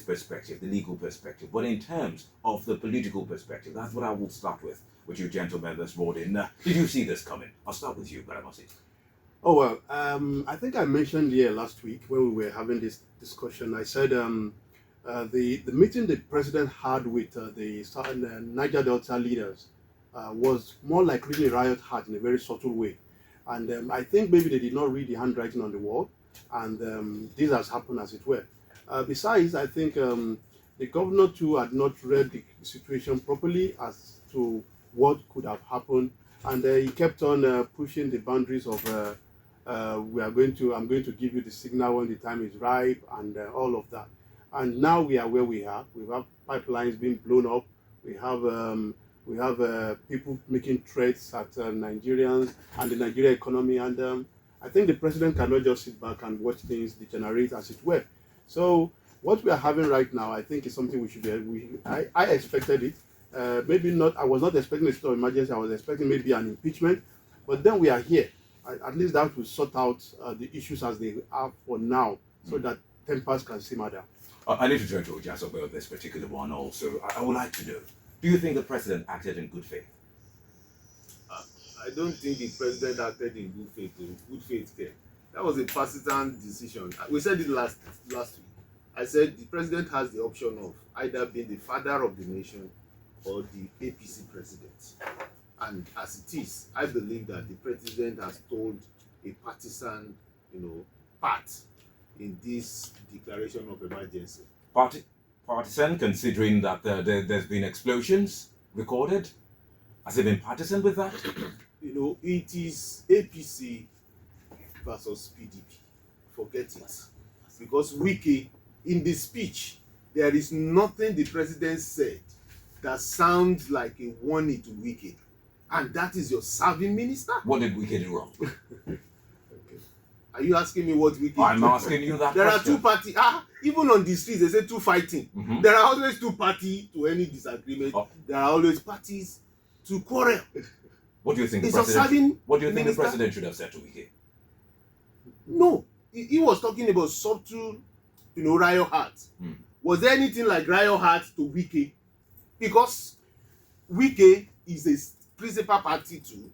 perspective, the legal perspective, but in terms of the political perspective. That's what I will start with you gentlemen this morning. Did you see this coming? I'll start with you, Baramasi. Oh, well, I think I mentioned here last week when we were having this discussion, I said the meeting the president had with the Niger Delta leaders was more like reading a riot hat in a very subtle way. And I think maybe they did not read the handwriting on the wall, and this has happened as it were. Besides, I think the governor too had not read the situation properly as to what could have happened, and he kept on pushing the boundaries of I'm going to give you the signal when the time is ripe, and all of that. And now we are where we are. We have pipelines being blown up. We have people making threats at Nigerians and the Nigeria economy. And I think the president cannot just sit back and watch things degenerate, as it were. So what we are having right now, I think, is something we should be. I expected it. Maybe not. I was not expecting a state of emergency. I was expecting maybe an impeachment. But then we are here. At least that will sort out the issues as they are for now, so that tempers can simmer down. I need to turn to Ojasope about this particular one also. I would like to know, do you think the president acted in good faith? I don't think the president acted in good faith. Good faith care. That was a partisan decision. We said it last week. I said the president has the option of either being the father of the nation or the APC president. And as it is, I believe that the president has told a partisan, part in this declaration of emergency. Partisan, considering that there's been explosions recorded? Has it been partisan with that? It is APC versus PDP. Forget it. Because wike, in the speech, there is nothing the president said that sounds like a warning to wike. And that is your serving minister? What did wike do wrong? Okay. Are you asking me what wike? I'm asking you that There question. are two parties. Even on the streets, they say two fighting. Mm-hmm. There are always two parties to any disagreement. Oh. There are always parties to quarrel. What do you think the president should have said to wike? No. He was talking about subtle, riot heart. Was there anything like riot heart to wike? Because wike is a principal party too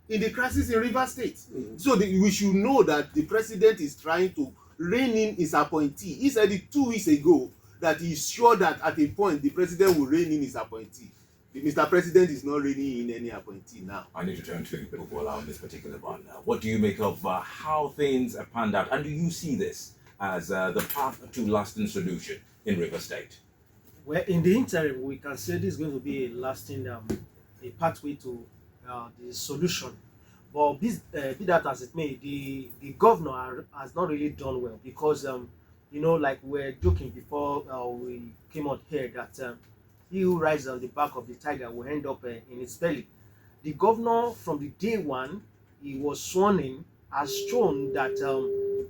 in the crisis in River-State. So we should know that the president is trying to rein in his appointee. He said it 2 weeks ago that he is sure that at a point the president will rein in his appointee. Mr. President is not reining in any appointee now. I need to turn to Bukola on this particular one. What do you make of how things have panned out? And do you see this as the path to lasting solution in River-State? Well, in the interim, we can say this is going to be a lasting a pathway to the solution. But be that as it may, the governor has not really done well, because like we were joking before we came out here that he who rides on the back of the tiger will end up in its belly. The governor, from the day one he was sworn in, has shown that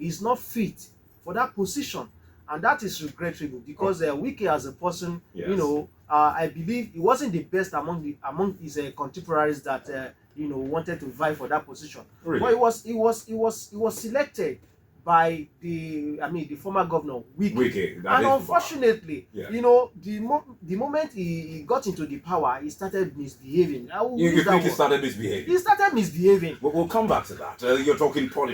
he's not fit for that position, and that is regrettable, because wike as a person, yes. I believe he wasn't the best among his contemporaries that wanted to vie for that position. Really? But he was selected by the former governor wike. And unfortunately, yes. The moment he got into the power, he started misbehaving. You think he started misbehaving? He started misbehaving. We'll come back to that. You're talking politics.